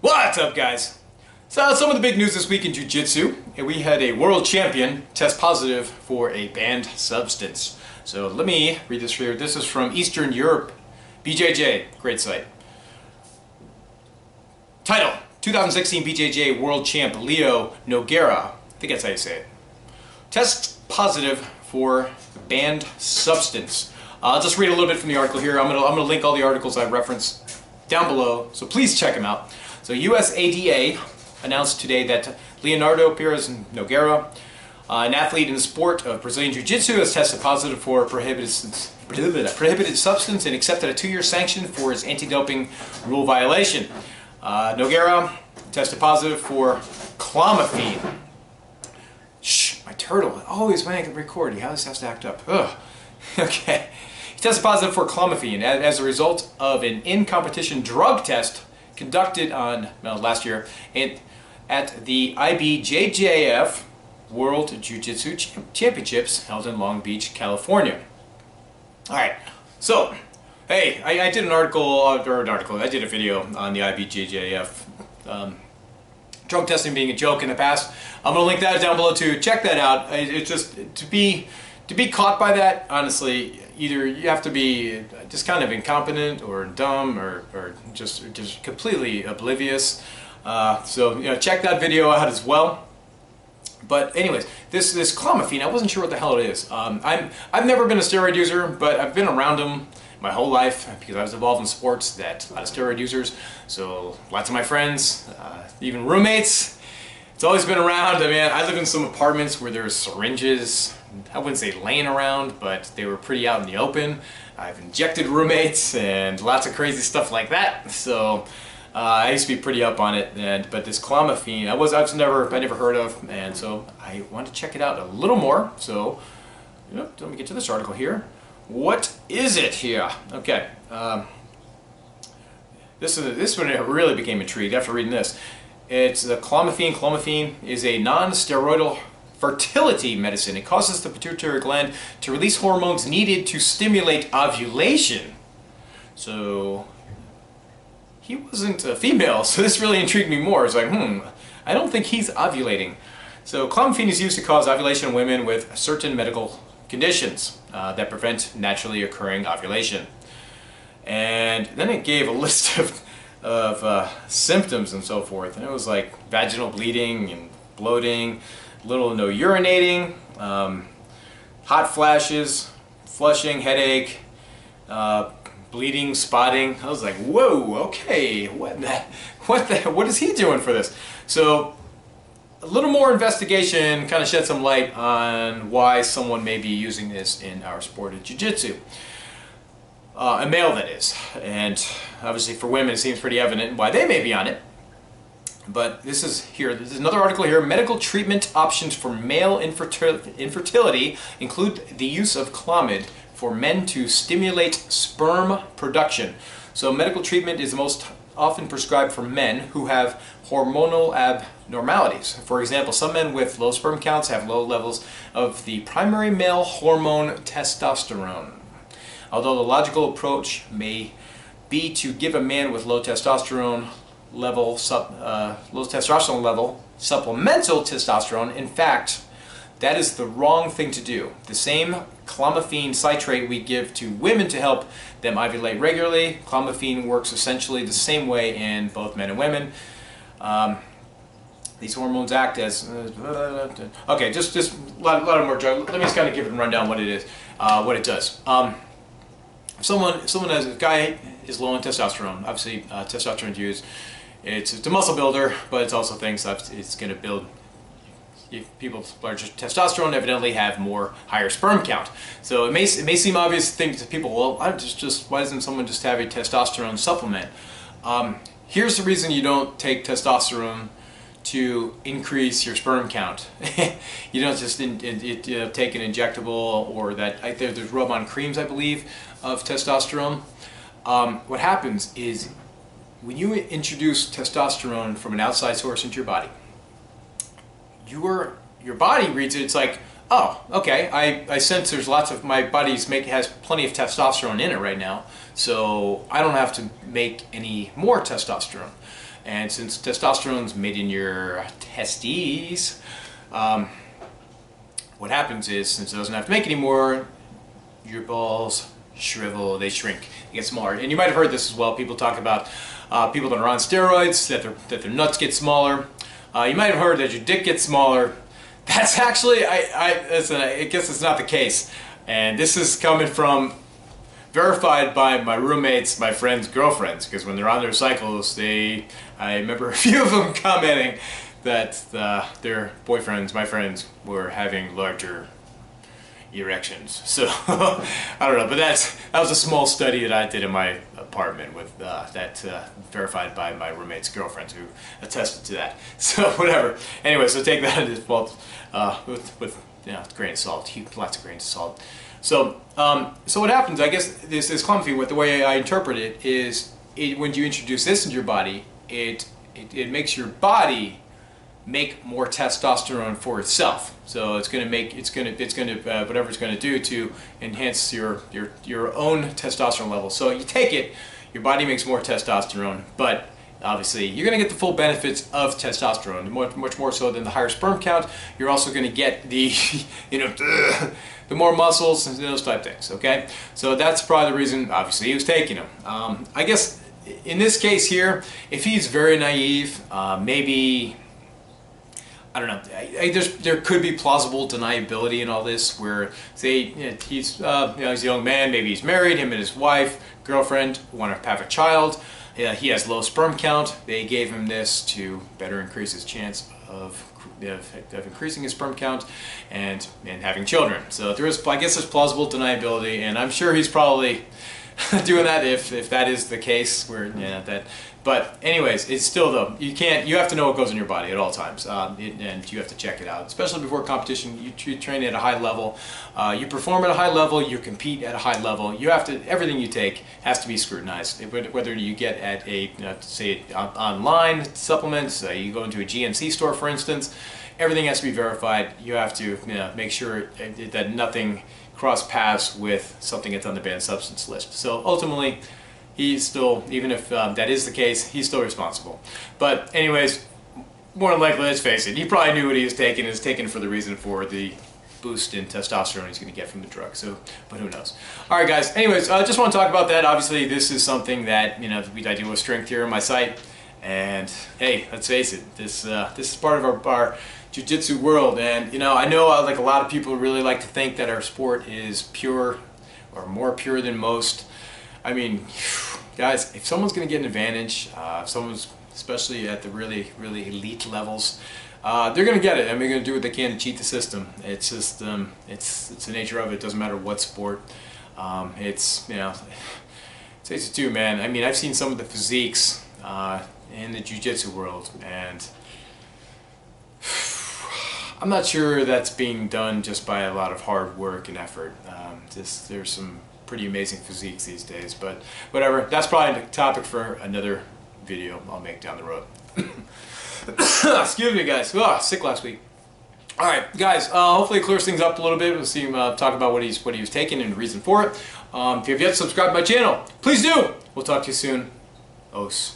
What's up, guys? So some of the big news this week in Jiu-Jitsu, we had a world champion test positive for a banned substance. So let me read this here. This is from Eastern Europe, BJJ, great site. Title, 2016 BJJ World Champ Leo Nogueira, I think that's how you say it, tests positive for banned substance. I'll just read a little bit from the article here. I'm gonna link all the articles I reference down below, so please check them out. So USADA announced today that Leonardo Pires Nogueira, an athlete in the sport of Brazilian Jiu-Jitsu, has tested positive for a prohibited substance and accepted a 2-year sanction for his anti-doping rule violation. Nogueira tested positive for clomiphene. Shh, my turtle. Always when I can record, he always has to act up. Ugh. Okay. He tested positive for clomiphene as a result of an in-competition drug test conducted on last year at the IBJJF World Jiu-Jitsu Championships held in Long Beach, California. Alright, so, hey, I did I did a video on the IBJJF drug testing being a joke in the past. I'm going to link that down below too. Check that out. It's just, to be caught by that, honestly, either you have to be just kind of incompetent or dumb or just completely oblivious. So, you know, check that video out as well. But anyways, this clomiphene, I wasn't sure what the hell it is. I've never been a steroid user, but I've been around them my whole life because I was involved in sports that a lot of steroid users. So lots of my friends, even roommates, it's always been around. I mean, I live in some apartments where there's syringes, I wouldn't say laying around, but they were pretty out in the open. I've injected roommates and lots of crazy stuff like that. So I used to be pretty up on it. But this clomiphene, I never heard of, and so I wanted to check it out a little more. So, you know, let me get to this article here. What is it here? Okay, this one really became intrigued after reading this. It's the clomiphene. Clomiphene is a non-steroidal fertility medicine. It causes the pituitary gland to release hormones needed to stimulate ovulation. So he wasn't a female, so this really intrigued me more. It's like, I don't think he's ovulating. So clomiphene is used to cause ovulation in women with certain medical conditions that prevent naturally occurring ovulation. And then it gave a list of symptoms and so forth, and it was like vaginal bleeding and bloating, little no urinating, hot flashes, flushing, headache, bleeding, spotting. I was like, whoa, okay, what is he doing for this? So a little more investigation kind of shed some light on why someone may be using this in our sport of jiu-jitsu. A male, that is. And obviously for women it seems pretty evident why they may be on it. But this is another article here. Medical treatment options for male infertility include the use of Clomid for men to stimulate sperm production. So medical treatment is most often prescribed for men who have hormonal abnormalities. For example, some men with low sperm counts have low levels of the primary male hormone testosterone. Although the logical approach may be to give a man with low testosterone level supplemental testosterone, in fact, that is the wrong thing to do. The same clomiphene citrate we give to women to help them ovulate regularly, clomiphene works essentially the same way in both men and women. These hormones act as okay, just a lot of more drugs. Let me just kind of give it a rundown what it is, what it does. If someone has a guy is low in testosterone, obviously testosterone is used. It's a muscle builder, but it's also things that it's going to build. People with larger testosterone evidently have higher sperm count. So it may seem obvious to people. Well, why doesn't someone just have a testosterone supplement? Here's the reason you don't take testosterone to increase your sperm count. You don't just take an injectable or that. There's rub-on creams, I believe, of testosterone. What happens is when you introduce testosterone from an outside source into your body, your body reads it. It's like, oh, okay, I sense there's lots of, my body has plenty of testosterone in it right now, so I don't have to make any more testosterone. And since testosterone's made in your testes, what happens is, since it doesn't have to make any more, your balls shrivel, they shrink, they get smaller. And you might have heard this as well. People talk about people that are on steroids, that their nuts get smaller. You might have heard that your dick gets smaller. That's actually, I guess it's not the case. And this is coming from, verified by my roommates, my friends' girlfriends, because when they're on their cycles, I remember a few of them commenting that their boyfriends, my friends, were having larger erections. So I don't know, but that was a small study that I did in my apartment with verified by my roommate's girlfriends who attested to that. So whatever. Anyway, so take that as well with a grain of salt, lots of grains of salt. So so what happens? I guess this clumpy. The way I interpret it is, when you introduce this into your body, it makes your body make more testosterone for itself. So it's going to whatever it's going to do to enhance your own testosterone level. So you take it, your body makes more testosterone, but obviously you're going to get the full benefits of testosterone, much more so than the higher sperm count. You're also going to get the the more muscles and those type things. Okay, so that's probably the reason. Obviously, he was taking them. I guess in this case here, if he's very naive, maybe, I don't know. There could be plausible deniability in all this, where say he's he's a young man, maybe he's married, him and his wife, girlfriend want to have a child. He has low sperm count. They gave him this to better increase his chance of increasing his sperm count and having children. So I guess there's plausible deniability, and I'm sure he's probably doing that if that is the case. But anyways, it's still, though, you have to know what goes in your body at all times, and you have to check it out, especially before competition. You train at a high level, you perform at a high level, you compete at a high level. Everything you take has to be scrutinized. Whether you get at say online supplements, you go into a GNC store, for instance, everything has to be verified. You have to make sure that nothing cross paths with something that's on the banned substance list. So ultimately, he's still, even if that is the case, he's still responsible. But anyways, more than likely, let's face it, he probably knew what he was taking. It was taken for the reason for the boost in testosterone he's going to get from the drug. So, but who knows? All right, guys. Anyways, I just want to talk about that. Obviously, this is something that I deal with strength here on my site, and hey, let's face it, this is part of our jiu-jitsu world. And I know like a lot of people really like to think that our sport is pure, or more pure than most. I mean, guys, if someone's going to get an advantage, if someone's, especially at the really, really elite levels, they're going to get it. I mean, they're going to do what they can to cheat the system. It's just, it's the nature of it. It doesn't matter what sport. It's it too, man. I mean, I've seen some of the physiques in the jiu-jitsu world, and I'm not sure that's being done just by a lot of hard work and effort. There's some pretty amazing physiques these days, but whatever. That's probably a topic for another video I'll make down the road. Excuse me, guys. Oh, sick last week. All right, guys. Hopefully it clears things up a little bit. We'll see him talk about what he was taking and the reason for it. If you have yet to subscribe to my channel, please do. We'll talk to you soon. Ooosss.